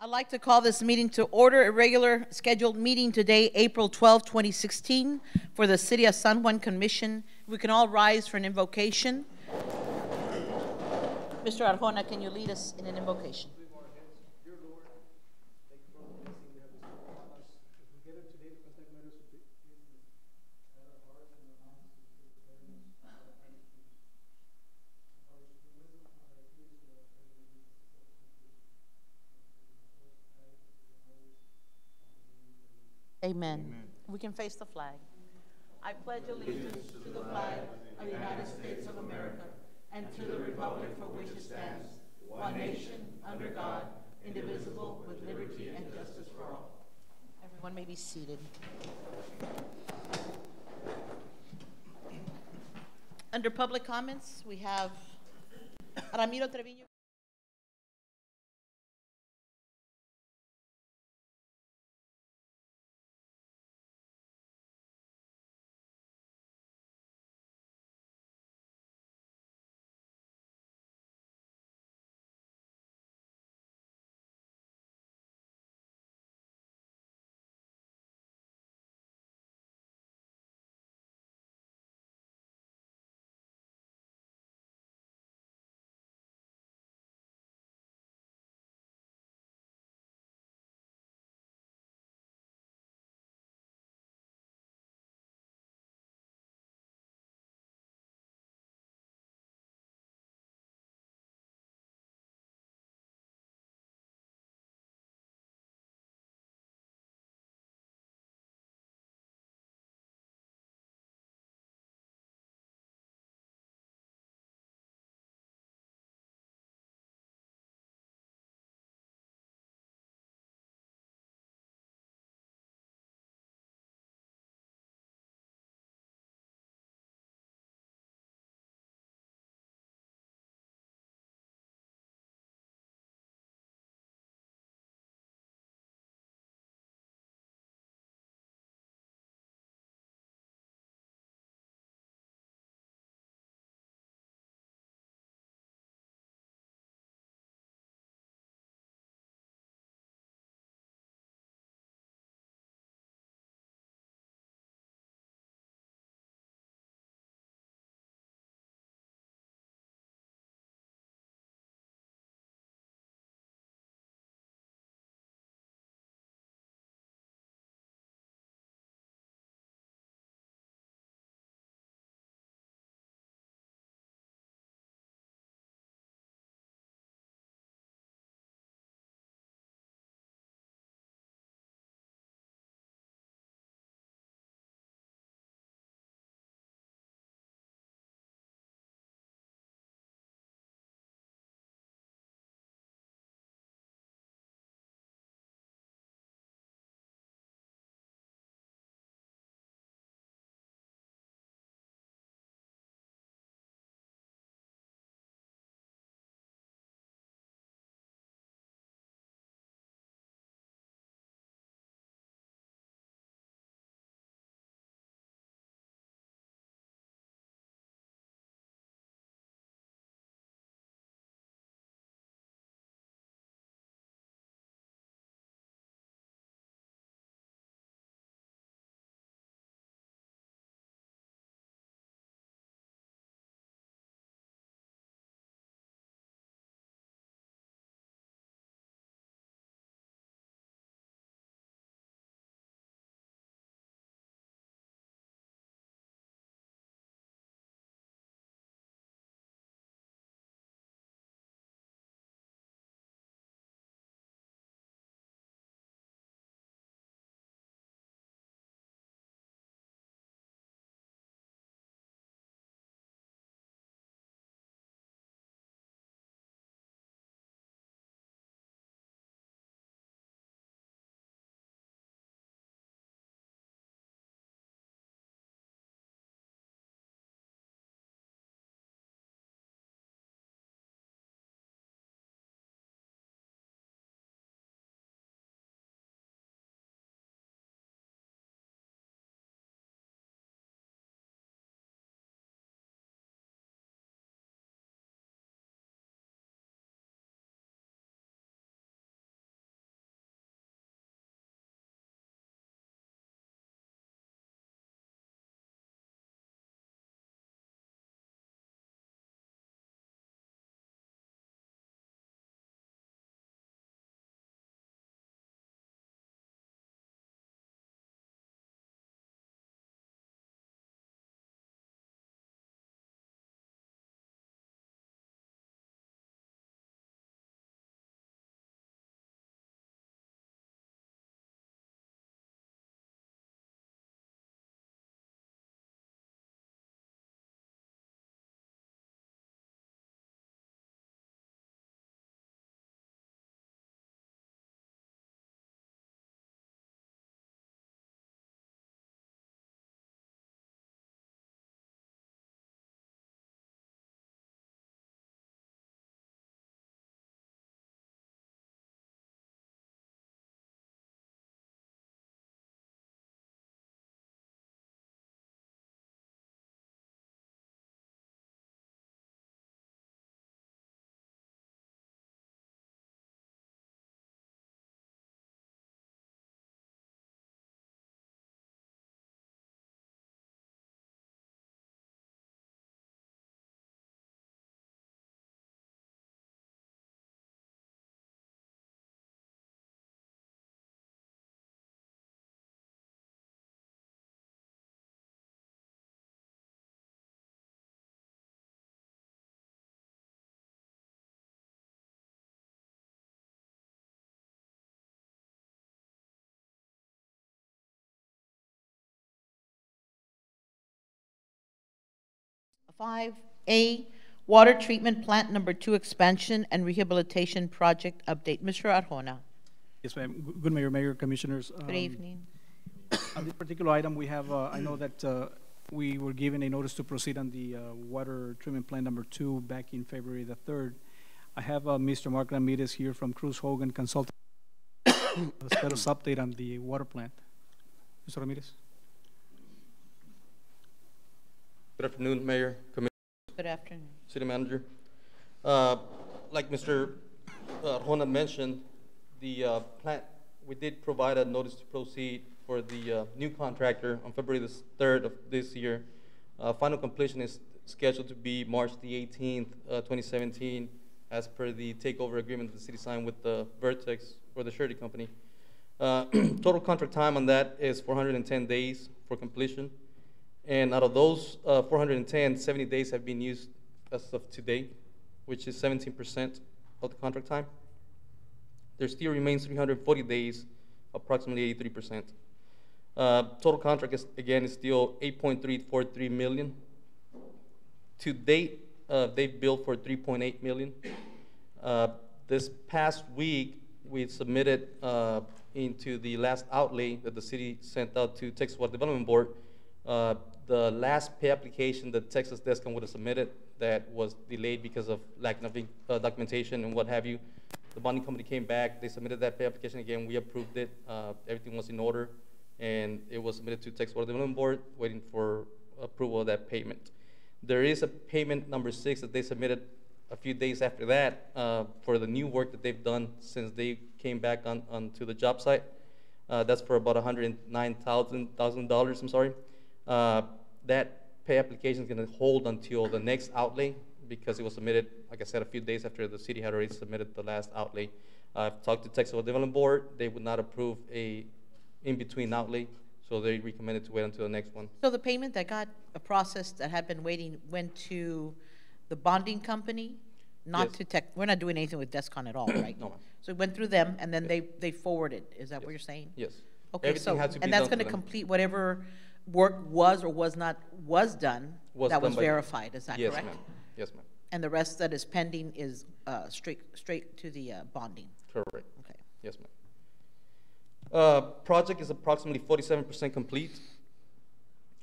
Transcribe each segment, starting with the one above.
I'd like to call this meeting to order, a regular scheduled meeting today, April 12, 2016, for the City of San Juan Commission. We can all rise for an invocation. Mr. Arjona, can you lead us in an invocation? Dear Lord, thank you for the blessing you have bestowed upon us. As we gather today to conduct matters of business, that our hearts and our minds will be clearness of our attitudes. Our wisdom on our ears and our prayer Amen. We can face the flag. I pledge allegiance to the flag of the United States of America and to the republic for which it stands, one nation, under God, indivisible, with liberty and justice for all. Everyone may be seated. Under public comments, we have Ramiro Treviño. 5A, Water Treatment Plant Number 2 Expansion and Rehabilitation Project Update. Mr. Arjona. Yes, ma'am. Good Mayor, Mayor, Commissioners. Good evening. On this particular item, we have, I know that we were given a notice to proceed on the water treatment plant number 2 back in February the 3rd. I have Mr. Mark Ramirez here from Cruz Hogan Consulting. The status update on the water plant. Mr. Ramirez. Good afternoon, Mayor, Commissioner, Good afternoon. City Manager. Like Mr. Arjona mentioned, the plant, we did provide a notice to proceed for the new contractor on February the 3rd of this year. Final completion is scheduled to be March the 18th, 2017, as per the takeover agreement the city signed with the Vertex or the surety company. Total contract time on that is 410 days for completion. And out of those 410, 70 days have been used as of today, which is 17% of the contract time. There still remains 340 days, approximately 83%. Total contract is, again, is still 8.343 million. To date, they've billed for 3.8 million. This past week, we submitted into the last outlay that the city sent out to Texas Water Development Board. The last pay application that Texas Descom would have submitted that was delayed because of lack of documentation and what have you. The bonding company came back, they submitted that pay application again, we approved it, everything was in order, and it was submitted to Texas Water Development Board, waiting for approval of that payment. There is a payment number 6 that they submitted a few days after that for the new work that they've done since they came back onto the job site. That's for about $109,000, I'm sorry. That pay application is going to hold until the next outlay because it was submitted, like I said, a few days after the city had already submitted the last outlay. I've talked to Texas Development Board. They would not approve a in-between outlay, so they recommended to wait until the next one. So the payment that got processed that had been waiting went to the bonding company, not Yes. to Tech. We're not doing anything with Descon at all, right? No, ma'am. So it went through them, and then they forwarded. Is that what you're saying? Yes. Okay, Everything so, had to be and that's done going to for them. complete whatever work was or was not, was done, Was that done was by them. verified, is that Yes, correct? ma'am. Yes, ma'am. And the rest that is pending is straight to the bonding, Correct. okay. Yes, ma'am. Project is approximately 47% complete.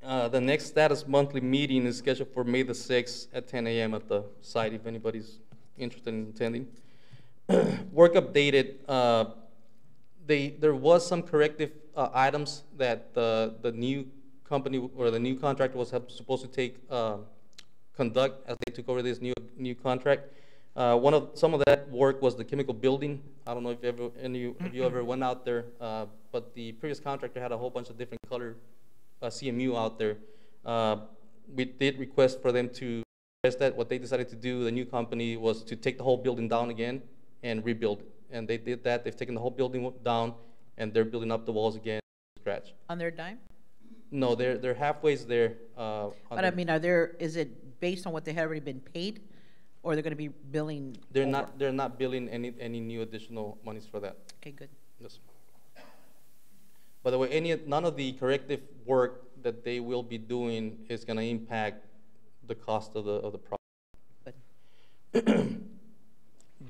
The next status monthly meeting is scheduled for May the 6th at 10 a.m. at the site if anybody's interested in attending. Work updated. There was some corrective items that the new company or the new contractor was supposed to conduct as they took over this new contract. Some of that work was the chemical building. I don't know if any of you ever went out there, but the previous contractor had a whole bunch of different color CMU out there. We did request for them to address that. What they decided to do, the new company, was to take the whole building down again and rebuild it. And they did that. They've taken the whole building down, and they're building up the walls again from scratch. On their dime? No, they're halfway there. But I mean, is it based on what they had already been paid, or they're going to be billing? They're over? not. They're not billing any new additional monies for that. Okay, good. Yes. By the way, none of the corrective work that they will be doing is going to impact the cost of the project. Good.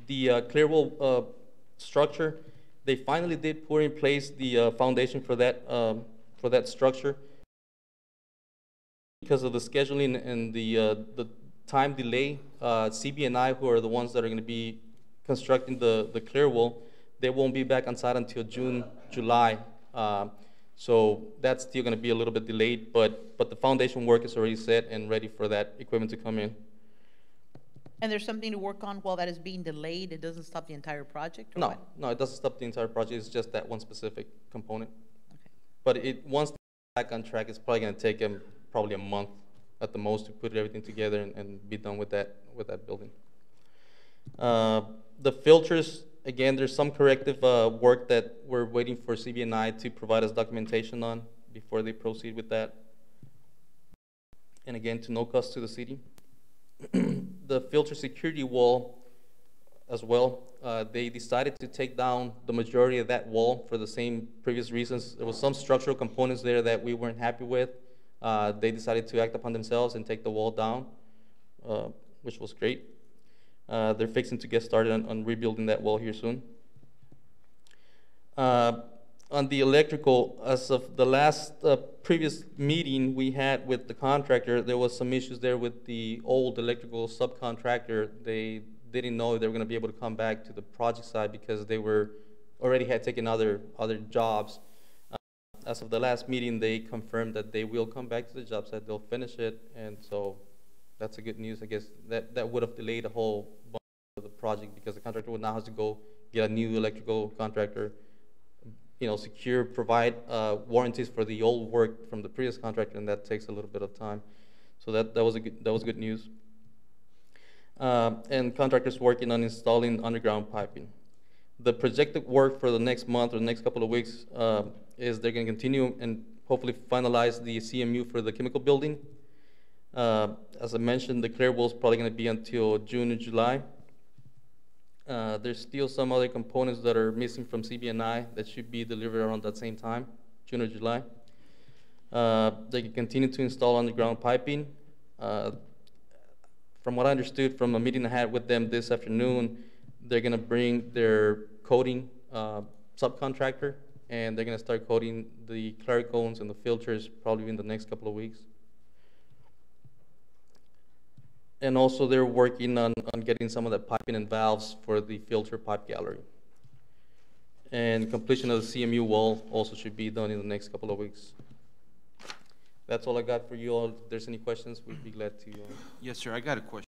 The Clearwell structure, they finally did put in place the foundation for that structure. Because of the scheduling and the time delay, CB&I, who are the ones that are going to be constructing the Clearwell, they won't be back on site until June, July. So that's still going to be a little bit delayed, but the foundation work is already set and ready for that equipment to come in. And there's something to work on while that is being delayed? It doesn't stop the entire project, or No, what? no, it doesn't stop the entire project. It's just that one specific component. Okay. But once they're back on track, it's probably going to take them probably a month at the most to put everything together and be done with that building. The filters, again, there's some corrective work that we're waiting for CB&I to provide us documentation on before they proceed with that. And again, to no cost to the city. The filter security wall as well, they decided to take down the majority of that wall for the same previous reasons. There was some structural components there that we weren't happy with. They decided to act upon themselves and take the wall down. which was great. They're fixing to get started on rebuilding that wall here soon. On the electrical, as of the last previous meeting we had with the contractor, there was some issues there with the old electrical subcontractor. They didn't know they were going to be able to come back to the project side because they were already had taken other jobs. As of the last meeting, they confirmed that they will come back to the job site. They'll finish it, and so that's a good news. I guess that would have delayed a whole bunch of the project because the contractor would now have to go get a new electrical contractor, secure, provide warranties for the old work from the previous contractor, and that takes a little bit of time. So that was good news. And contractors working on installing underground piping. The projected work for the next month or the next couple of weeks is they're going to continue and hopefully finalize the CMU for the chemical building. As I mentioned, the clear wall is probably going to be until June or July. There's still some other components that are missing from CBNI that should be delivered around that same time, June or July. They can continue to install underground piping. From what I understood from a meeting I had with them this afternoon, they're going to bring their coating subcontractor, and they're going to start coating the clear cones and the filters probably in the next couple of weeks. And also they're working on getting some of the piping and valves for the filter pipe gallery. And completion of the CMU wall also should be done in the next couple of weeks. That's all I got for you all. If there's any questions, we'd be glad to. Yes, sir, I got a question.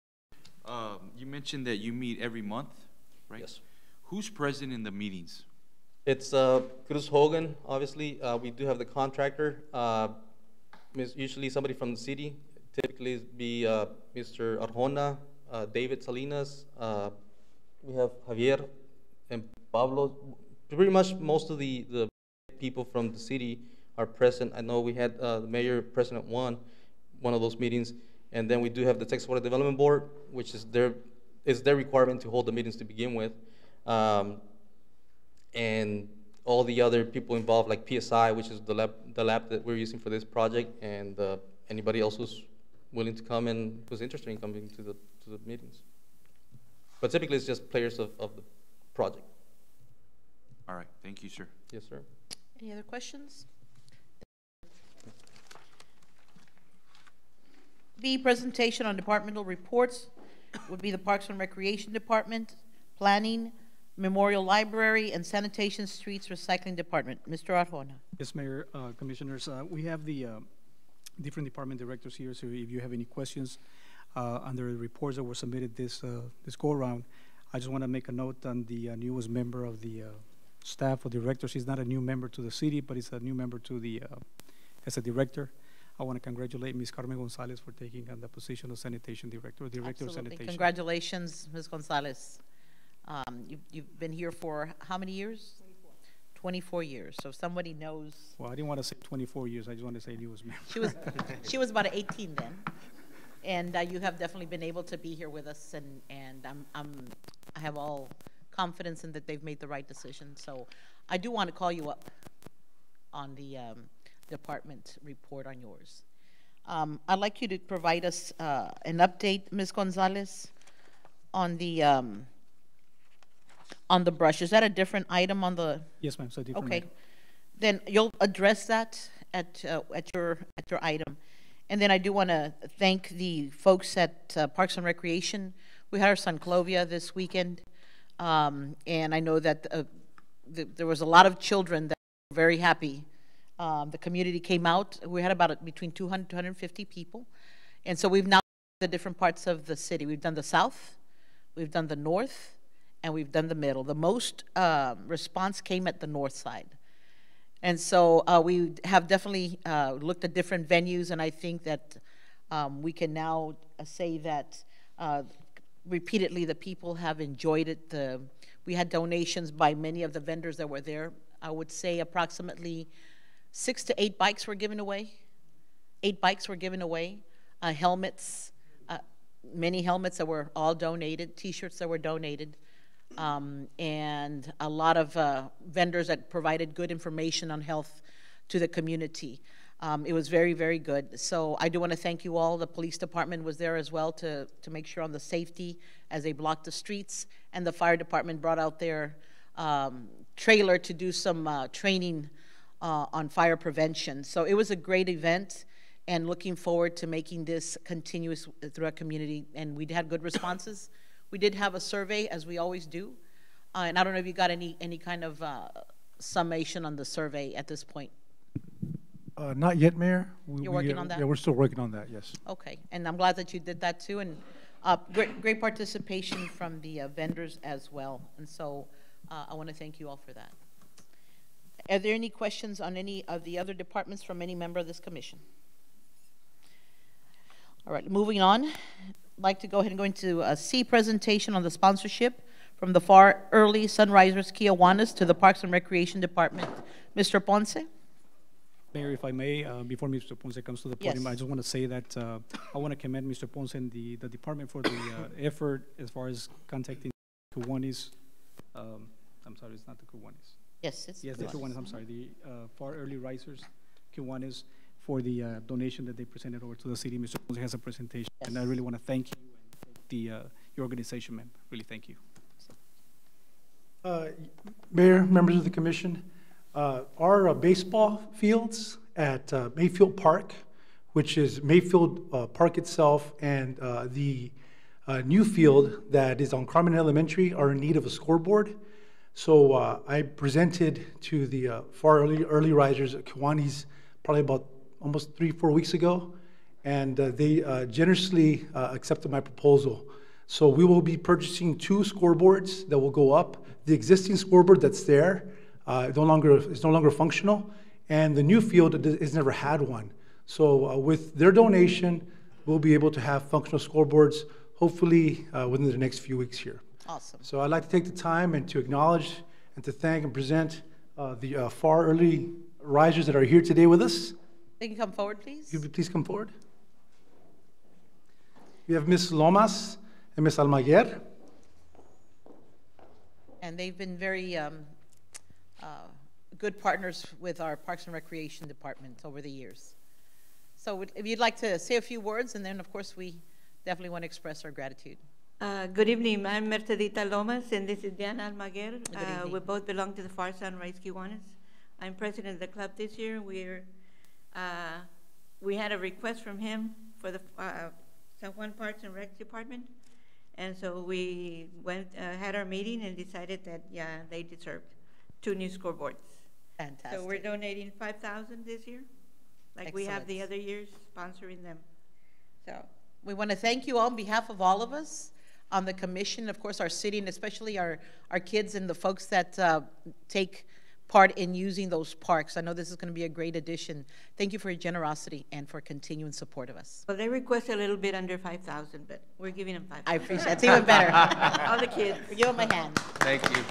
You mentioned that you meet every month, right? Yes. Who's present in the meetings? It's Cruz Hogan, obviously. We do have the contractor. Usually somebody from the city. Typically it'd be Mr. Arjona, David Salinas. We have Javier and Pablo. Pretty much most of the people from the city are present. I know we had the mayor present at one of those meetings. And then we do have the Texas Water Development Board, which is their requirement to hold the meetings to begin with. And all the other people involved, like PSI, which is the lab that we're using for this project, and anybody else who's willing to come and who's interested in coming to the meetings. But typically it's just players of the project. All right, thank you, sir. Yes, sir. Any other questions? B, presentation on departmental reports would be the Parks and Recreation Department, Planning, Memorial Library, and Sanitation, Streets, Recycling Department. Mr. Arjona. Yes, Mayor, Commissioners, we have the different department directors here, so if you have any questions under the reports that were submitted this go-around, I just want to make a note on the newest member of the staff or directors. He's not a new member to the city, but he's a new member to the as a director. I want to congratulate Ms. Carmen Gonzalez for taking on the position of sanitation director, director Absolutely. of sanitation. Congratulations, Ms. Gonzalez. You've been here for how many years? 24 years. So if somebody knows. Well, I didn't want to say 24 years. I just wanted to say newest member. She was about 18 then. And you have definitely been able to be here with us, and I have all confidence in that they've made the right decision. So I do want to call you up on the department report on yours. I'd like you to provide us an update, Ms. Gonzalez, on the brush. Is that a different item on the? Yes, ma'am. So different. Okay, item. then you'll address that at your item. And then I do want to thank the folks at Parks and Recreation. We had our son Clovia this weekend, and I know that there was a lot of children that were very happy. The community came out. We had about between 200 to 250 people. And so we've now done the different parts of the city. We've done the south, we've done the north, and we've done the middle. The most response came at the north side. And so we have definitely looked at different venues, and I think that we can now say that repeatedly the people have enjoyed it. We had donations by many of the vendors that were there. I would say approximately 6 to 8 bikes were given away. 8 bikes were given away. Helmets, many helmets that were all donated, T-shirts that were donated. And a lot of vendors that provided good information on health to the community. It was very, very good. So I do want to thank you all. The police department was there as well to make sure on the safety as they blocked the streets, and the fire department brought out their trailer to do some training on fire prevention. So it was a great event, and looking forward to making this continuous through our community. And we had good responses. We did have a survey, as we always do. And I don't know if you got any kind of summation on the survey at this point. Not yet, Mayor. You're working on that? Yeah, we're still working on that, yes. Okay, and I'm glad that you did that too, and great participation from the vendors as well. And so I want to thank you all for that. Are there any questions on any of the other departments from any member of this commission? All right, moving on. I'd like to go ahead and go into a C presentation on the sponsorship from the Far Early Sunrisers Kiwanis to the Parks and Recreation Department. Mr. Ponce? Mayor, if I may, before Mr. Ponce comes to the podium, Yes. I just want to say that I want to commend Mr. Ponce and the department for the effort as far as contacting Kiwanis. I'm sorry, it's not the Kiwanis. Yes, it's Yes, the Kiwanis, I'm sorry, the Far Early Risers, Kiwanis, for the donation that they presented over to the city. Mr. Ponce has a presentation, and I really want to thank you and thank your organization, ma'am. Really, thank you. Mayor, members of the commission, our baseball fields at Mayfield Park, which is Mayfield Park itself, and the new field that is on Carmen Elementary are in need of a scoreboard. So I presented to the Far Early Risers at Kiwanis probably about almost 3-4 weeks ago, and they generously accepted my proposal. So we will be purchasing 2 scoreboards that will go up. The existing scoreboard that's there is no longer functional, and the new field has never had one. So with their donation, we'll be able to have functional scoreboards hopefully within the next few weeks here. awesome. So I'd like to take the time and to acknowledge and to thank and present the Far Early Risers that are here today with us. They can come forward, please. Could you please come forward? We have Ms. Lomas and Ms. Almaguer. And they've been very good partners with our Parks and Recreation Department over the years. So if you'd like to say a few words, and then, of course, we definitely want to express our gratitude. Good evening. I'm Mercedita Lomas, and this is Diana Almaguer. evening. We both belong to the Far Sunrise Kiwanis. I'm president of the club this year. We had a request from him for the San Juan Parks and Rec Department, and so we went, had our meeting and decided that, yeah, they deserved 2 new scoreboards. Fantastic. So we're donating 5,000 this year, like we have the Excellent. other years, sponsoring them. So We want to thank you all on behalf of all of us on the commission, of course, our city, and especially our kids and the folks that take part in using those parks. I know this is going to be a great addition. Thank you for your generosity and for continuing support of us. well, they request a little bit under 5,000, but we're giving them 5,000. I appreciate it. It's even better. All the kids. Give them a hand. Thank you.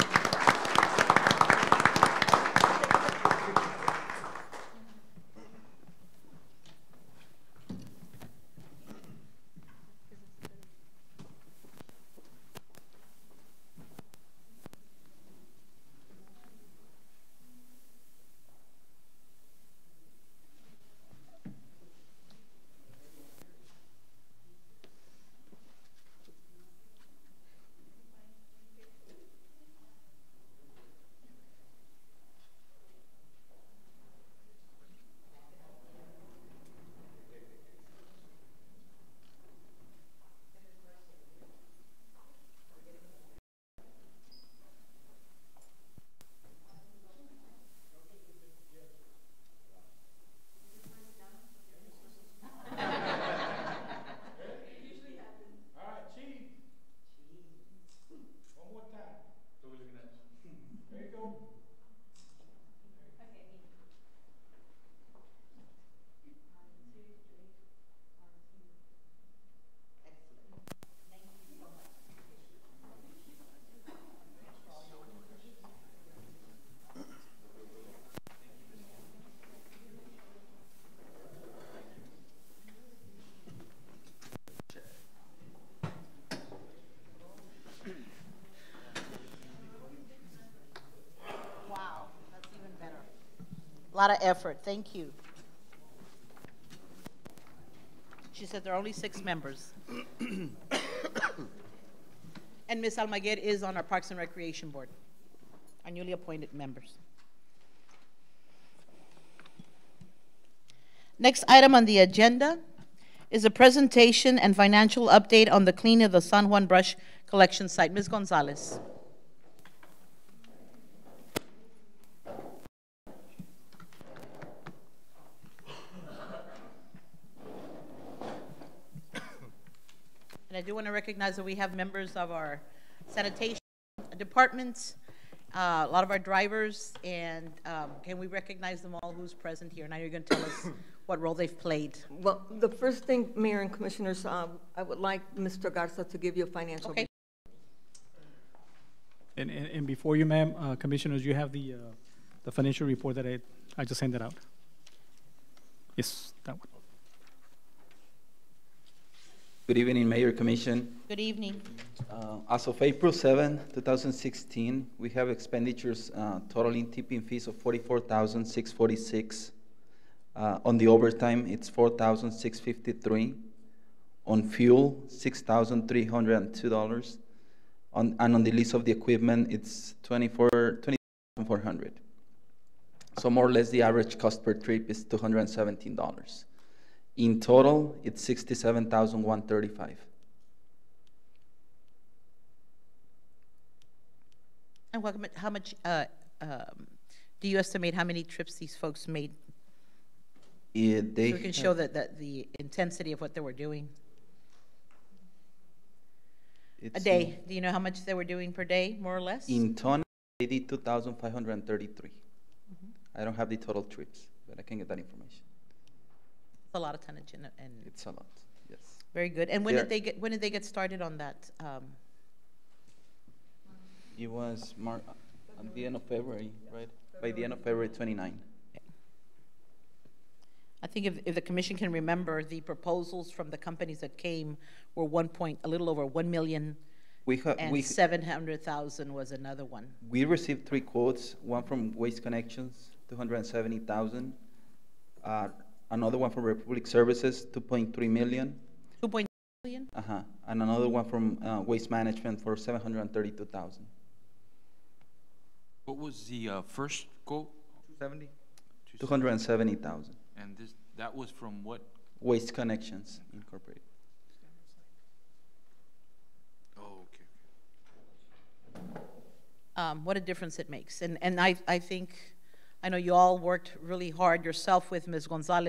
Wow, that's even better. A lot of effort. Thank you. She said there are only 6 members. And Ms. Almaguer is on our Parks and Recreation Board, our newly appointed members. Next item on the agenda is a presentation and financial update on the cleaning of the San Juan brush collection site. Ms. Gonzalez. And I do want to recognize that we have members of our sanitation departments, a lot of our drivers, and can we recognize them all who's present here? Now you're going to tell us what role they've played. Well, the first thing, Mayor and Commissioners, I would like Mr. Garza to give you a financial. Okay. And before you, ma'am, Commissioners, you have the financial report that I just handed out. Yes, that one. Good evening, Mayor, Commission. Good evening. As of April 7, 2016, we have expenditures totaling tipping fees of $44,646. On the overtime, it's $4,653. On fuel, $6,302. And on the lease of the equipment, it's $20,400. So more or less the average cost per trip is $217. In total, it's $67,135. And how much do you estimate how many trips these folks made? So we can show that the intensity of what they were doing. A day. Do you know how much they were doing per day, more or less? In ton, they did 2,533. I don't have the total trips, but I can get that information. It's a lot of tonnage, and It's a lot, yes. very good. And when did they get started on that? It was at the end of February, right? By the end of February 29. I think if the commission can remember, the proposals from the companies that came were a little over 1 million, and 700,000 was another one. We received 3 quotes. One from Waste Connections, 270,000. Another one from Republic Services, 2.3 million. 2.3 million? And another one from Waste Management for 732,000. What was the first quote? 270? 270,000. And that was from what? Waste Connections Incorporated. Oh, okay. What a difference it makes. And I think, I know you all worked really hard yourself with Ms. Gonzalez.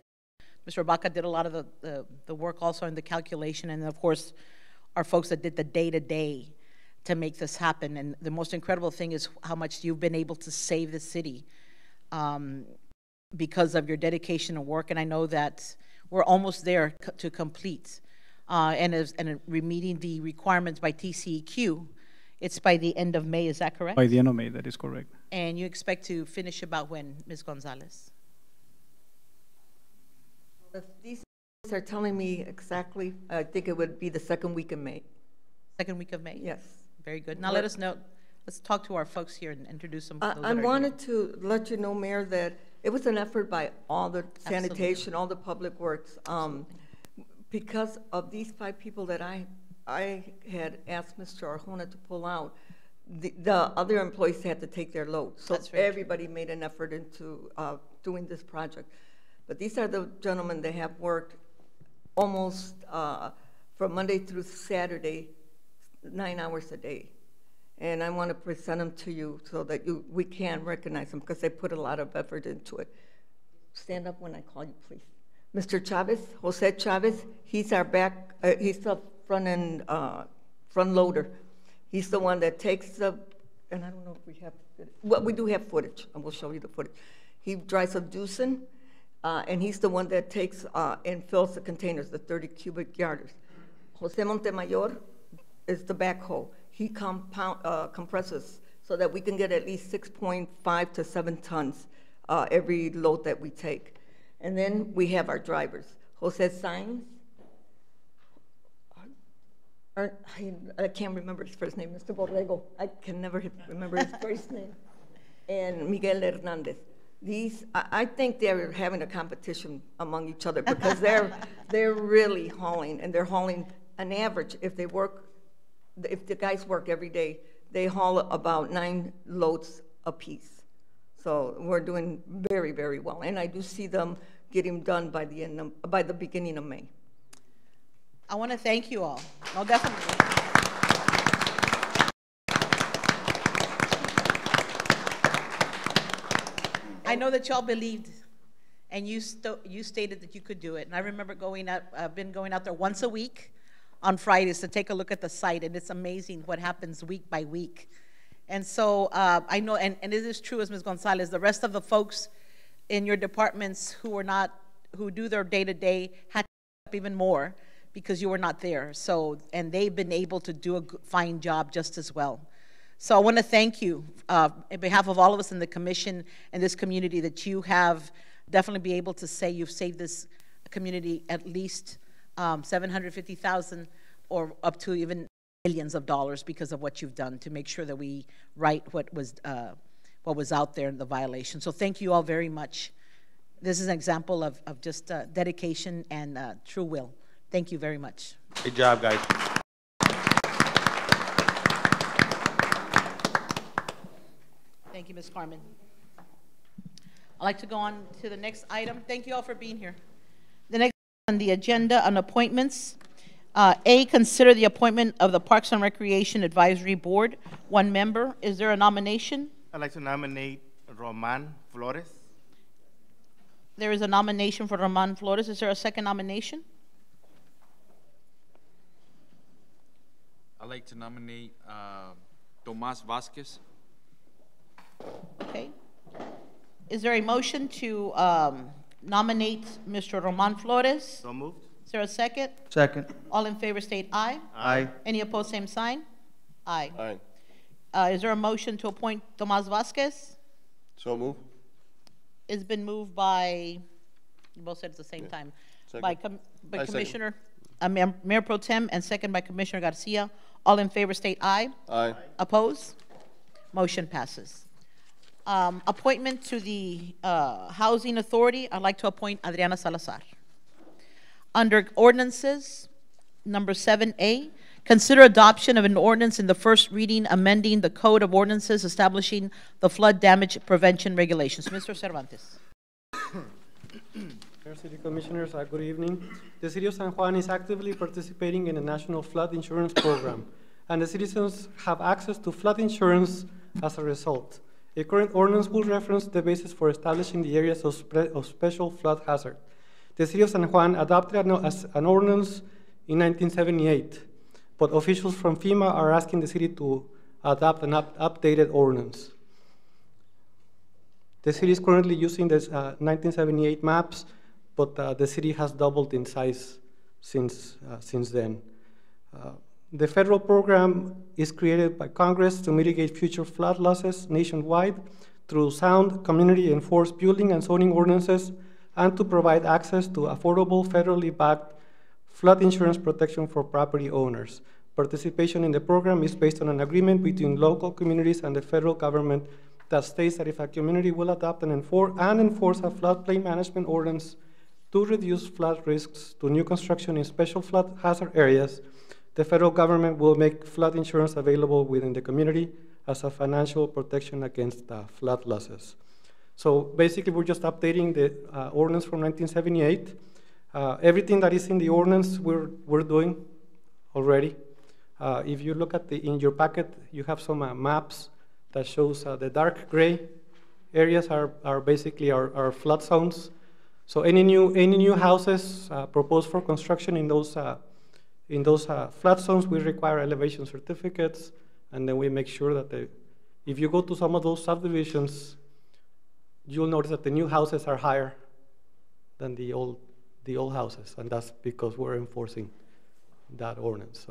Mr. Baca did a lot of the work also in the calculation, and of course, our folks that did the day-to-day to make this happen. And the most incredible thing is how much you've been able to save the city because of your dedication and work. And I know that we're almost there to complete. And meeting the requirements by TCEQ, it's by the end of May, is that correct? By the end of May, that is correct. And you expect to finish about when, Ms. Gonzalez? If these are telling me exactly, I think it would be the second week of May. Second week of May? Yes. Very good. Now let us know. Let's talk to our folks here and introduce them. I wanted to let you know, Mayor, that it was an effort by all the sanitation, all the public works. Because of these 5 people that I had asked Mr. Arjona to pull out, the other employees had to take their load. So everybody made an effort into doing this project. But these are the gentlemen that have worked almost from Monday through Saturday, 9 hours a day. And I want to present them to you so that we can recognize them because they put a lot of effort into it. Stand up when I call you, please. Mr. Chavez, Jose Chavez, he's our he's the front loader. He's the one that takes and I don't know if we have, well, we do have footage, and we'll show you the footage. He drives a Doosan, and he's the one that takes and fills the containers, the 30 cubic yarders. Jose Montemayor is the backhoe. He compresses so that we can get at least 6.5 to 7 tons every load that we take. And then we have our drivers. Jose Sainz, I can't remember his first name, Mr. Borrego. I can never remember his first name. And Miguel Hernandez. I think they're having a competition among each other because they're really hauling, and they're hauling an average. If the guys work every day, they haul about 9 loads apiece. So we're doing very, very well, and I do see them getting done by the beginning of May. I want to thank you all. No, definitely. I know that y'all believed, and you stated that you could do it. And I remember I've been going out there once a week on Fridays to take a look at the site, and it's amazing what happens week by week. And so I know, and it is true, as Ms. Gonzalez, the rest of the folks in your departments who do their day-to-day had to up even more because you were not there. So, and they've been able to do a fine job just as well. So I want to thank you on behalf of all of us in the commission and this community that you have definitely be able to say you've saved this community at least $750,000 or up to even millions of dollars because of what you've done to make sure that we right what was out there in the violation. So thank you all very much. This is an example of just dedication and true will. Thank you very much. Good job, guys. Thank you, Ms. Carmen. I'd like to go on to the next item. Thank you all for being here. The next on the agenda on appointments. A, consider the appointment of the Parks and Recreation Advisory Board, 1 member. Is there a nomination? I'd like to nominate Roman Flores. There is a nomination for Roman Flores. Is there a second nomination? I'd like to nominate Tomas Vasquez. Okay. Is there a motion to nominate Mr. Roman Flores? So moved. Is there a second? Second. All in favor state aye. Aye. Any opposed, same sign? Aye. Aye. Is there a motion to appoint Tomas Vasquez? So moved. It's been moved by, you both said at the same time, Second. by I second. Commissioner, Mayor Pro Tem, and second by Commissioner Garcia. All in favor state aye. Aye. Oppose? Motion passes. Appointment to the Housing Authority, I'd like to appoint Adriana Salazar. Under ordinances, number 7A, consider adoption of an ordinance in the first reading amending the Code of Ordinances establishing the flood damage prevention regulations. Mr. Cervantes. Mayor, City Commissioners, good evening. The City of San Juan is actively participating in the National Flood Insurance Program, and the citizens have access to flood insurance as a result. A current ordinance will reference the basis for establishing the areas of special flood hazard. The City of San Juan adopted an ordinance in 1978, but officials from FEMA are asking the city to adopt an updated ordinance. The city is currently using this 1978 maps, but the city has doubled in size since then. The federal program is created by Congress to mitigate future flood losses nationwide through sound community-enforced building and zoning ordinances and to provide access to affordable federally backed flood insurance protection for property owners. Participation in the program is based on an agreement between local communities and the federal government that states that if a community will adopt and enforce a floodplain management ordinance to reduce flood risks to new construction in special flood hazard areas, the federal government will make flood insurance available within the community as a financial protection against flood losses. So basically, we're just updating the ordinance from 1978. Everything that is in the ordinance, we're doing already. If you look at in your packet, you have some maps that shows the dark gray areas are basically our flood zones. So any new houses proposed for construction in those flood zones, we require elevation certificates, and then we make sure that if you go to some of those subdivisions, you'll notice that the new houses are higher than the old houses, and that's because we're enforcing that ordinance.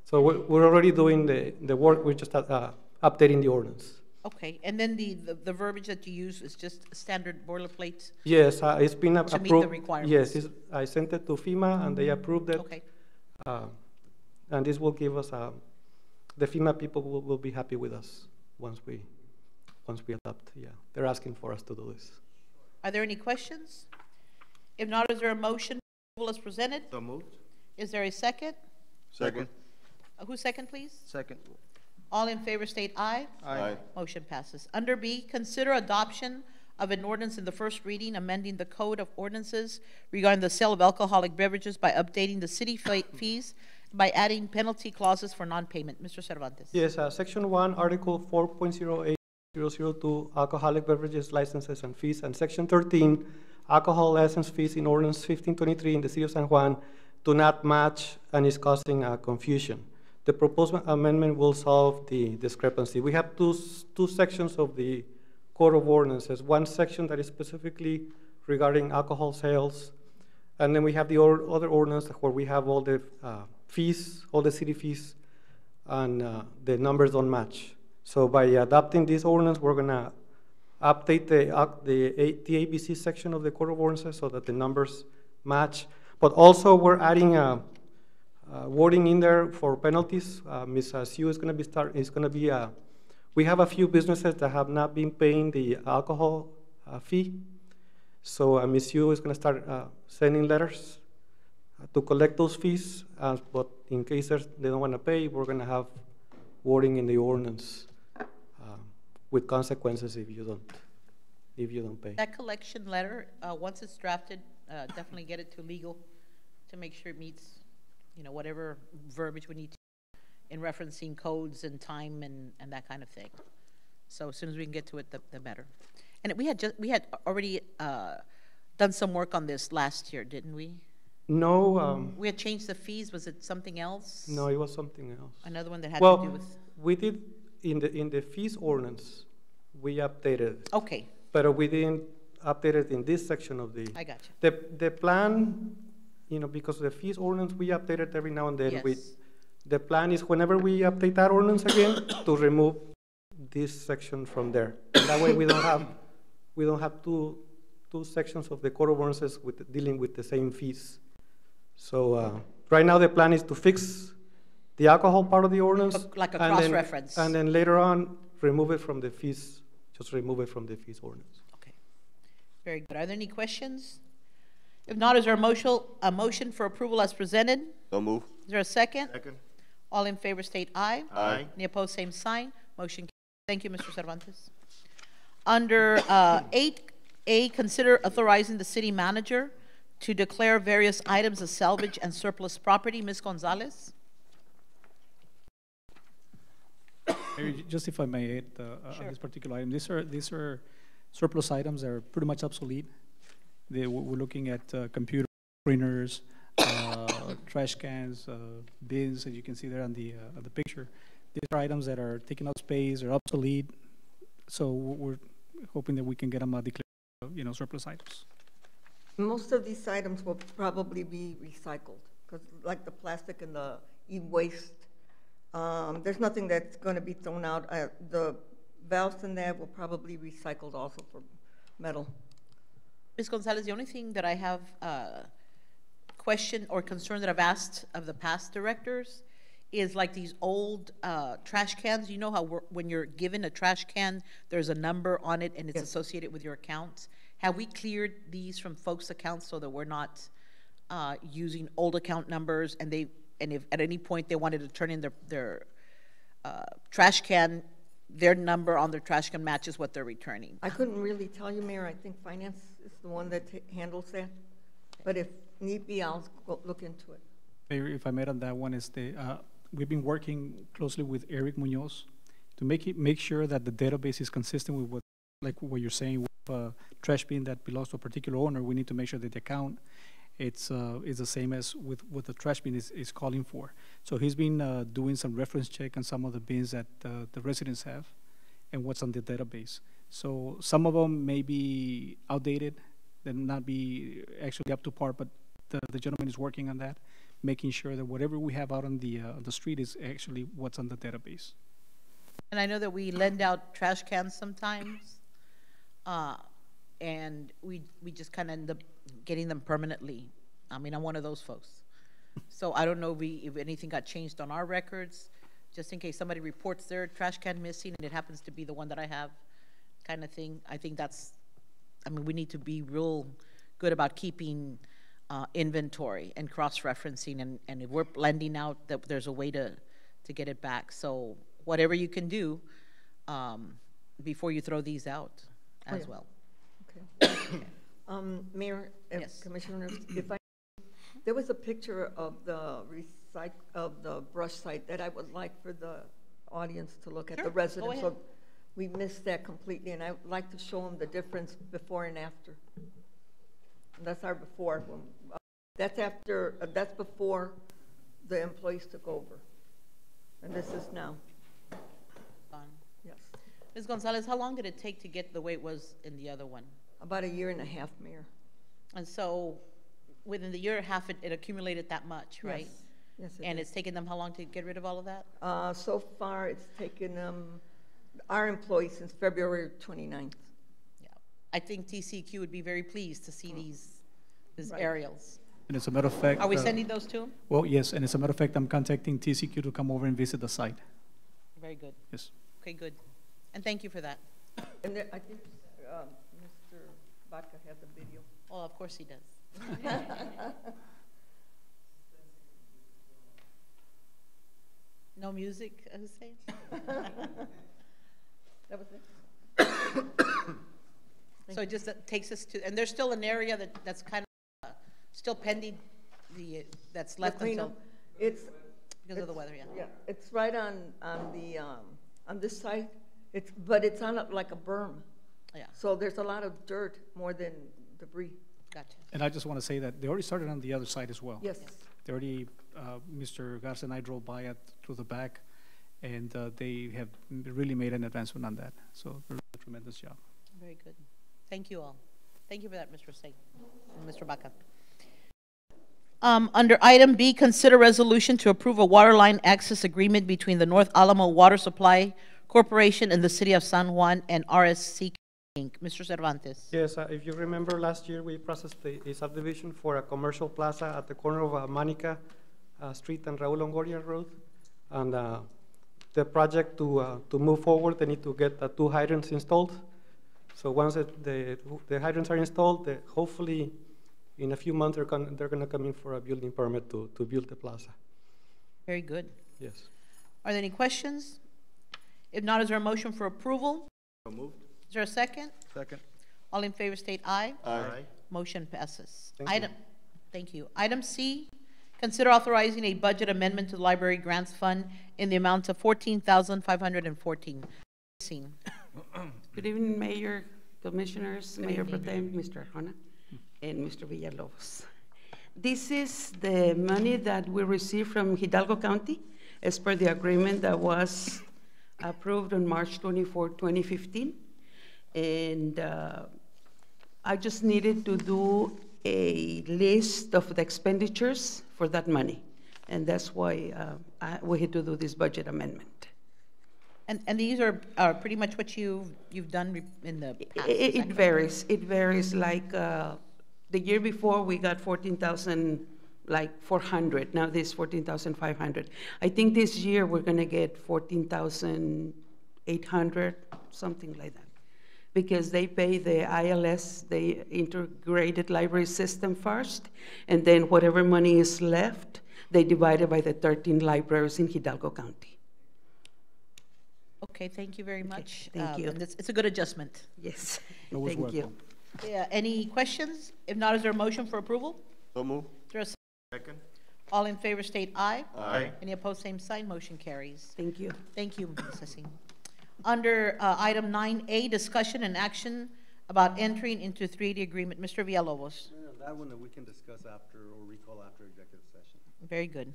So we're already doing the work. We're just updating the ordinance. Okay, and then the verbiage that you use is just standard boilerplate? Yes, it's been approved. To meet the requirements? Yes, I sent it to FEMA, and they approved it. Okay. And this will give us, the FEMA people will be happy with us once once we adopt, yeah. They're asking for us to do this. Are there any questions? If not, is there a motion as presented? So moved. Is there a second? Second. Who's second, please? Second. All in favor state aye. Aye. Motion passes. Under B, consider adoption of an ordinance in the first reading, amending the Code of Ordinances regarding the sale of alcoholic beverages by updating the city fees by adding penalty clauses for non-payment. Mr. Cervantes. Yes, Section 1, Article 4.08002, alcoholic beverages, licenses, and fees, and Section 13, alcohol license fees in Ordinance 1523 in the City of San Juan do not match and is causing confusion. The proposed amendment will solve the discrepancy. We have two sections of the Code of Ordinances. One section that is specifically regarding alcohol sales, and then we have the other ordinance where we have all the fees, all the city fees, and the numbers don't match. So by adopting this ordinance, we're gonna update the ABC section of the Code of Ordinances so that the numbers match. But also we're adding wording in there for penalties. Ms. Sue is gonna be we have a few businesses that have not been paying the alcohol fee. So Ms. Sue is gonna start sending letters to collect those fees, but in case they don't want to pay, we're going to have wording in the ordinance with consequences if you don't pay. That collection letter, once it's drafted, definitely get it to legal to make sure it meets, whatever verbiage we need to in referencing codes and time and that kind of thing. So as soon as we can get to it, the better. And we had already done some work on this last year, didn't we? No. We had changed the fees. Was it something else? No, it was something else. Another one that had to do with. We did in the fees ordinance, we updated it. Okay. But we didn't update it in this section of the. I got you. The plan, because the fees ordinance we update it every now and then. Yes. The plan is whenever we update that ordinance again to remove this section from there. And that way we don't have two sections of the Code of Ordinances dealing with the same fees. So right now the plan is to fix the alcohol part of the ordinance. Like a cross-reference. And then later on, remove it from the fees, just remove it from the fees ordinance. Okay. Very good. Are there any questions? If not, is there a motion for approval as presented? So move. Is there a second? Second. All in favor state aye. Aye. Any opposed, same sign. Motion carries. Thank you, Mr. Cervantes. Under 8A, consider authorizing the city manager to declare various items as salvage and surplus property. Ms. Gonzalez? Just if I may add Sure. on this particular item, these are surplus items that are pretty much obsolete. We're looking at computer printers, trash cans, bins, as you can see there on the picture. These are items that are taking up space, are obsolete. So we're hoping that we can get them declared, surplus items. Most of these items will probably be recycled, because like the plastic and the e-waste, there's nothing that's going to be thrown out. The valves in there will probably be recycled also for metal. Ms. Gonzalez, the only thing that I have question or concern that I've asked of the past directors is like these old trash cans. You know how when you're given a trash can, there's a number on it and it's associated with your account. Have we cleared these from folks' accounts so that we're not using old account numbers and if at any point they wanted to turn in their trash can, their number on their trash can matches what they're returning? I couldn't really tell you, Mayor. I think finance is the one that handles that. But if need be, I'll go look into it. Mayor, if I may on that one, is we've been working closely with Eric Munoz to make sure that the database is consistent with what you're saying. With a trash bin that belongs to a particular owner, we need to make sure that the account is the same as with what the trash bin is calling for. So he's been doing some reference check on some of the bins that the residents have and what's on the database. So some of them may be outdated, they not be actually up to par, but the gentleman is working on that, making sure that whatever we have out on the street is actually what's on the database. And I know that we lend out trash cans sometimes, and we just kind of end up getting them permanently. I mean, I'm one of those folks. So I don't know if anything got changed on our records, just in case somebody reports their trash can missing and it happens to be the one that I have. kind of thing. I think that's, I mean, we need to be real good about keeping inventory and cross-referencing, and if we're blending out, that there's a way to get it back. So whatever you can do before you throw these out as well. Okay. Mayor and Yes. Commissioners, there was a picture of the brush site that I would like for the audience to look at, Sure, the go residents. ahead. So we missed that completely, and I would like to show them the difference before and after. And that's our before. That's after. That's before the employees took over, and this is now. Yes, Ms. Gonzalez, how long did it take to get the way it was in the other one? about 1.5 years, Mayor. And so within the year and a half, it accumulated that much, right? Yes. Yes, it And did. it's taken them how long to get rid of all of that? So far, it's taken our employees since February 29th. Yeah. I think TCQ would be very pleased to see these Right. aerials. And as a matter of fact. Are we sending those to them? Well, yes, and as a matter of fact, I'm contacting TCQ to come over and visit the site. Very good. Yes. Okay, good. And thank you for that. And there, I think Mr. Baca had the video. Oh, of course he does. No music, I was saying? That was it? So it just takes us to, and there's still an area that's kind of still pending that's The left cleanup. until, It's, because of the weather, yeah. yeah, it's right on this site. But it's on like a berm. Yeah, So there's a lot of dirt more than debris. gotcha. And I just want to say that they already started on the other side as well. Yes. They already, Mr. Garza and I drove by it through the back, and they have really made an advancement on that. So they're doing a tremendous job. Very good. Thank you all. Thank you for that, Mr. Singh and Mr. Baca. Under item B, consider resolution to approve a water line access agreement between the North Alamo Water Supply Corporation and the City of San Juan and RSC Inc. Mr. Cervantes. Yes, if you remember last year, we processed a subdivision for a commercial plaza at the corner of Manica Street and Raul Longoria Road. And the project to move forward, they need to get 2 hydrants installed. So once the hydrants are installed, hopefully in a few months they're going to come in for a building permit to build the plaza. Very good. Yes. Are there any questions? If not, is there a motion for approval? So moved. Is there a second? Second. All in favor state aye. Aye. Motion passes. Thank you. Thank you. Item C, consider authorizing a budget amendment to the Library Grants Fund in the amount of $14,514. Scene. Good evening, Mayor, Commissioners, Mayor Pro Tem, Mr. Arjona, and Mr. Villalobos. This is the money that we received from Hidalgo County as per the agreement that was approved on March 24, 2015. And I just needed to do a list of the expenditures for that money. And that's why we had to do this budget amendment. And these are pretty much what you've done in the past? It varies. It varies. Like the year before, we got 14,000, like 400. Now this 14,500. I think this year we're going to get 14,800, something like that, because they pay the ILS, the Integrated Library System first, and then whatever money is left, they divide it by the 13 libraries in Hidalgo County. Okay, thank you very much. Thank you. And it's a good adjustment. Yes, Always thank you. welcome. Yeah, any questions? If not, is there a motion for approval? So moved. Is there a Second. all in favor state aye. Aye. Any opposed, same sign. Motion carries. Thank you. Thank you, Ms. Sassin. Under item 9A, discussion and action about entering into 3D agreement. Mr. Villalobos. That one that we can discuss after or recall after executive session. Very good.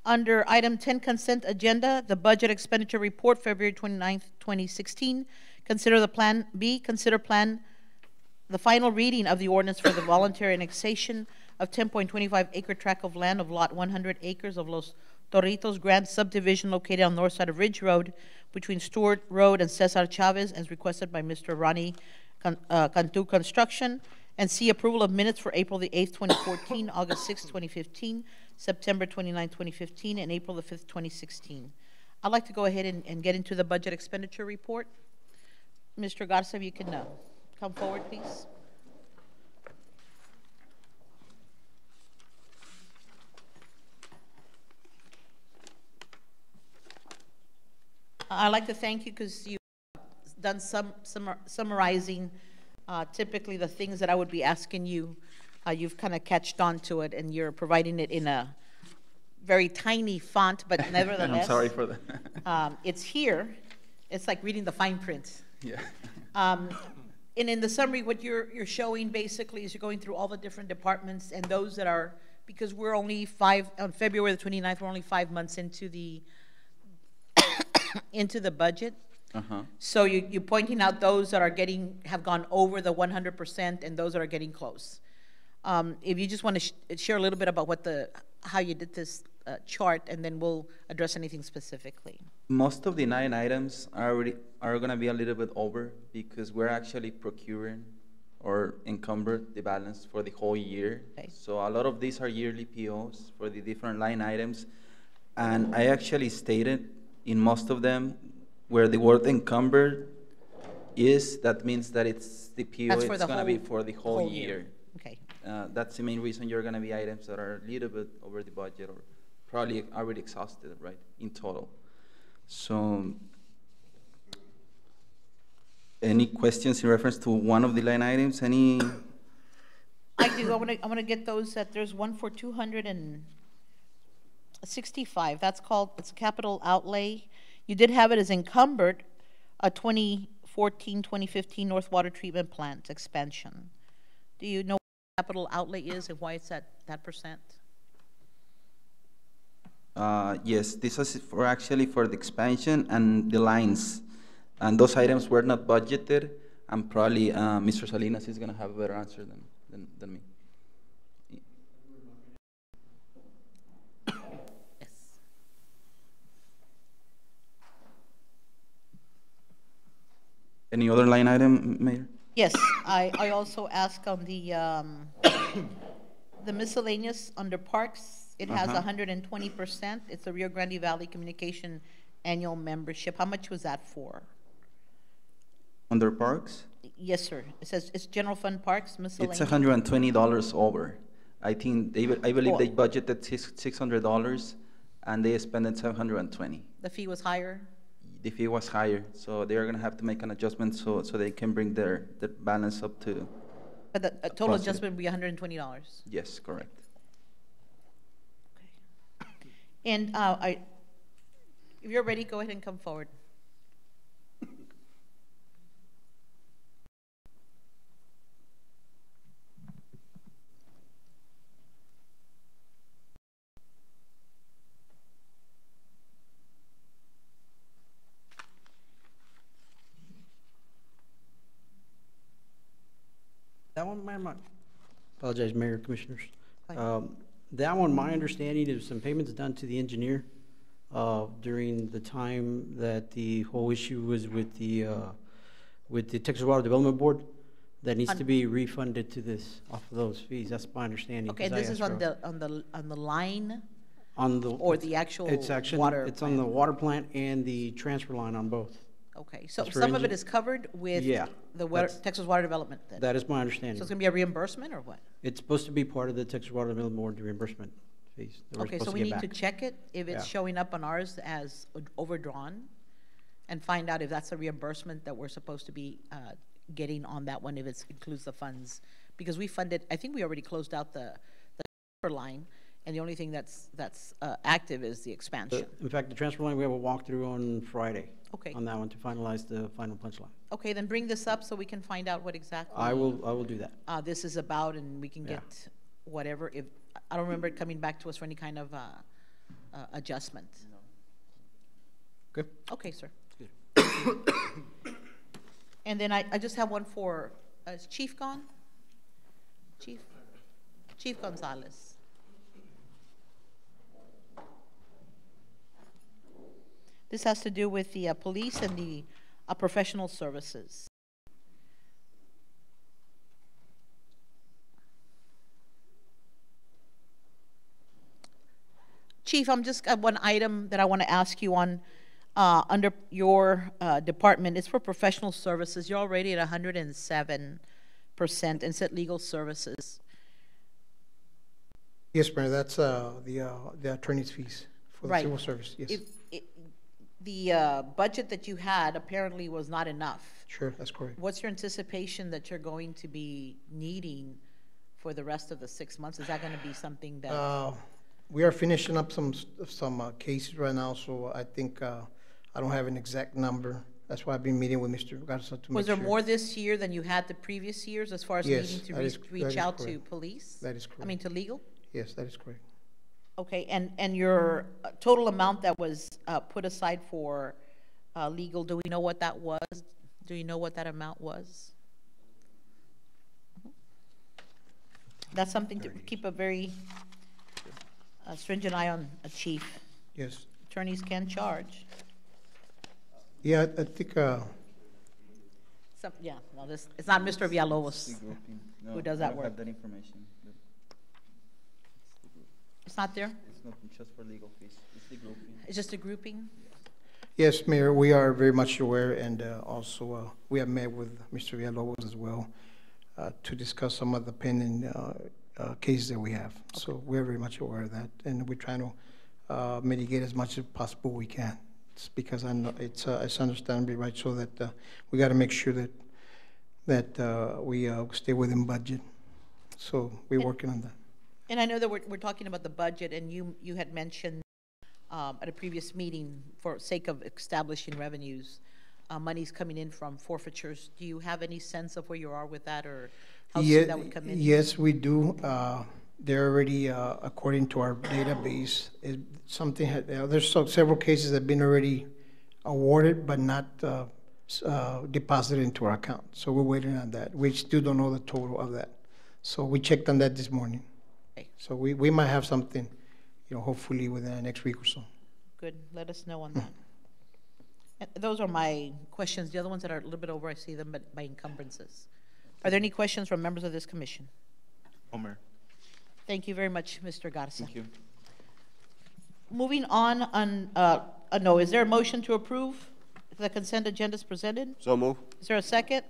Under item 10, consent agenda, the budget expenditure report, February 29th, 2016. Consider the plan B, the final reading of the ordinance for the voluntary annexation of 10.25 acre tract of land of lot 100 acres of Los Torritos Grand subdivision located on the north side of Ridge Road between Stewart Road and Cesar Chavez as requested by Mr. Ronnie Cantu Construction. And C, approval of minutes for April the 8th, 2014, August 6th, 2015, September 29th, 2015, and April the 5th, 2016. I'd like to go ahead and get into the budget expenditure report. Mr. Garza, if you can come forward, please. I'd like to thank you because you've done some summarizing typically the things that I would be asking you. You've kind of catched on to it, and you're providing it in a very tiny font, but nevertheless. I'm sorry for that. It's here. It's like reading the fine print. Yeah. And in the summary, what you're showing basically is you're going through all the different departments and those that are, because we're only on February the 29th, we're only 5 months into the into the budget. Uh-huh. So you're pointing out those that have gone over the 100% and those that are getting close. If you just want to share a little bit about how you did this chart, and then we'll address anything specifically. Most of the 9 items are going to be a little bit over because we're actually procuring or encumbered the balance for the whole year. Okay. So a lot of these are yearly POs for the different line items. And I actually stated in most of them where the word encumbered is, that means that it's the PO, That's it's going to be for the whole year. Okay. That's the main reason you're going to be items that are a little bit over the budget or probably already exhausted, right, in total. So, any questions in reference to one of the line items? Any? I do. I want to get those. There's one for 265. It's capital outlay. You did have it as encumbered, a 2014-2015 North Water Treatment Plant expansion. Do you know what capital outlay is and why it's at that percent? Yes, this is actually for the expansion and the lines. And those items were not budgeted, and probably Mr. Salinas is going to have a better answer than me. Yes. Any other line item, Mayor? Yes, I also ask on the miscellaneous under parks. It has 120%. It's the Rio Grande Valley Communication annual membership. How much was that for? Under parks? Yes, sir. It says it's general fund parks miscellaneous. It's $120 over. I think I believe they Oh. budgeted $600 and they spent $720. The fee was higher? The fee was higher, so they're going to have to make an adjustment so they can bring their balance up to. But the total Positive. adjustment would be $120. Yes, correct. And if you're ready, go ahead and come forward. That one, apologize, Mayor, Commissioners. Fine. That one, my understanding is some payments done to the engineer during the time that the whole issue was with the Texas Water Development Board. That needs to be refunded to this off of those fees. That's my understanding. Okay, 'cause I this is asked on the line on the or the actual it's actually water it's on the water plant and the transfer line on both. Okay, so That's for some of it engine- is covered with Yeah, the water, that's- Texas Water Development then? That is my So understanding. it's gonna be a reimbursement or what? It's supposed to be part of the Texas Water Development Board reimbursement fees. that we're Okay, so supposed we to need get to back. check it, if it's Yeah. showing up on ours as overdrawn, and find out if that's a reimbursement that we're supposed to be getting on that one, if it includes the funds. Because we funded, I think we already closed out the transfer line, and the only thing that's active is the expansion. In fact, the transfer line, we have a walkthrough on Friday. Okay. On that one to finalize the final punch line. Okay, then bring this up so we can find out what exactly. I will do that. This is about, and we can Yeah. get whatever, if, I don't remember it coming back to us for any kind of adjustment. Okay. Okay, sir. And then I just have one for, is Chief gone? Chief Gonzalez. This has to do with the police and the professional services. Chief, I'm just got one item that I want to ask you on. under your department, it's for professional services. You're already at 107%, and it's at legal services. Yes, Mayor, that's the attorney's fees for the Right. civil service, yes. The budget that you had apparently was not enough. Sure, that's correct. What's your anticipation that you're going to be needing for the rest of the 6 months? Is that going to be something that? We are finishing up some cases right now, so I think, I don't have an exact number. That's why I've been meeting with Mr. Garza to make sure. Was there more this year than you had the previous years as far as Yes, needing to that is reach out to correct. police? That is correct. I mean, to legal? Yes, that is correct. Okay, and your total amount that was put aside for legal, do we know what that was? Do you know what that amount was? That's something to keep a very stringent eye on, Chief. Yes. Attorneys can charge. Yeah, I think, Yeah, no, it's not Mr. Villalobos who does that I don't work. have that information. but It's not there? It's not just for legal fees, it's the grouping. It's just a grouping? yes, Mayor, we are very much aware, and also we have met with Mr. Villalobos as well to discuss some of the pending cases that we have. So we're very much aware of that, and we're trying to mitigate as much as possible we can. It's because I know it's understandably right, so that we got to make sure that we stay within budget. So we're working on that. And I know that we're talking about the budget, and you had mentioned at a previous meeting, for sake of establishing revenues, money's coming in from forfeitures. Do you have any sense of where you are with that, or how soon that would come in? Yes, we do. They're already, according to our database, there's several cases that have been already awarded, but not deposited into our account. So we're waiting on that. We still don't know the total of that. So we checked on that this morning. Okay. So we might have something, hopefully within the next week or so. Good, let us know on that. And those are my questions. The other ones that are a little bit over, I see them, but by encumbrances. Are there any questions from members of this commission? Homer. Thank you very much, Mr. Garza. Thank you. Moving on, no, is there a motion to approve the consent agenda as presented? So move. Is there a second?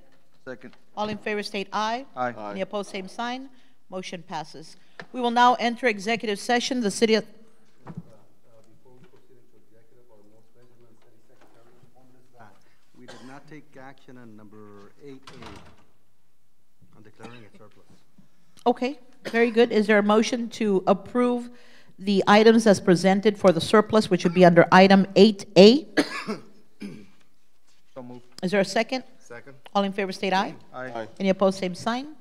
Second. All in favor state aye. Aye. Any opposed, same sign. Motion passes. We will now enter executive session. The city, Before we proceed into executive, our most resident city secretary informed us that we did not take action on number 8A on declaring it surplus. okay, very good. Is there a motion to approve the items as presented for the surplus, which would be under item 8A? So move. Is there a second? Second. All in favor state aye. Aye. Any opposed, same sign.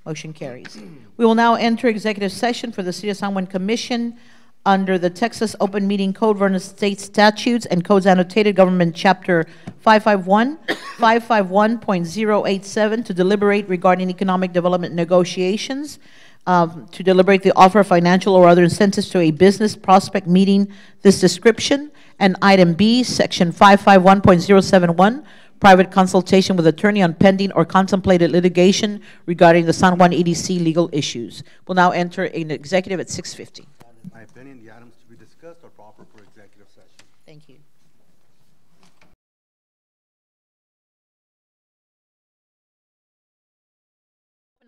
Motion carries. We will now enter executive session for the City of San Juan Commission under the Texas Open Meeting Code, Vernon State Statutes and Codes Annotated Government Chapter 551, 551.087 to deliberate regarding economic development negotiations, to deliberate the offer of financial or other incentives to a business prospect meeting this description, and item B, section 551.071, private consultation with attorney on pending or contemplated litigation regarding the San Juan EDC legal issues. We'll now enter an executive at 6:50. In my opinion, the items to be discussed are proper for executive session. Thank you.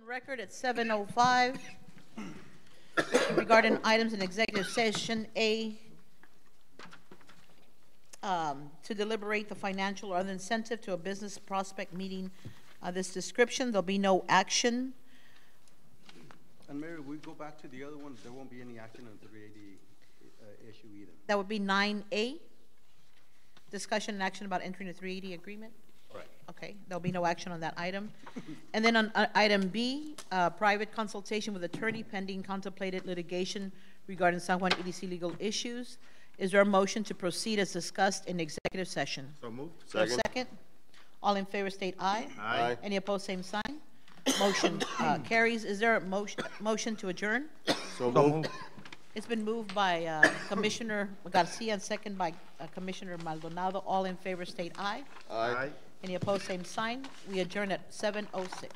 Record at 7:05 regarding items in executive session A, to deliberate the financial or other incentive to a business prospect meeting this description. There'll be no action. And Mayor, we go back to the other ones, there won't be any action on the 380 issue either. That would be 9A, discussion and action about entering a 380 agreement. Right. Okay, there'll be no action on that item. And then on item B, private consultation with attorney pending contemplated litigation regarding San Juan EDC legal issues. Is there a motion to proceed as discussed in executive session? So move. Is there a second? All in favor state aye. Aye. Any opposed, same sign. Motion carries. Is there a motion to adjourn? So move. It's been moved by Commissioner Garcia and second by Commissioner Maldonado. All in favor state aye. Aye. Any opposed, same sign. We adjourn at 7:06.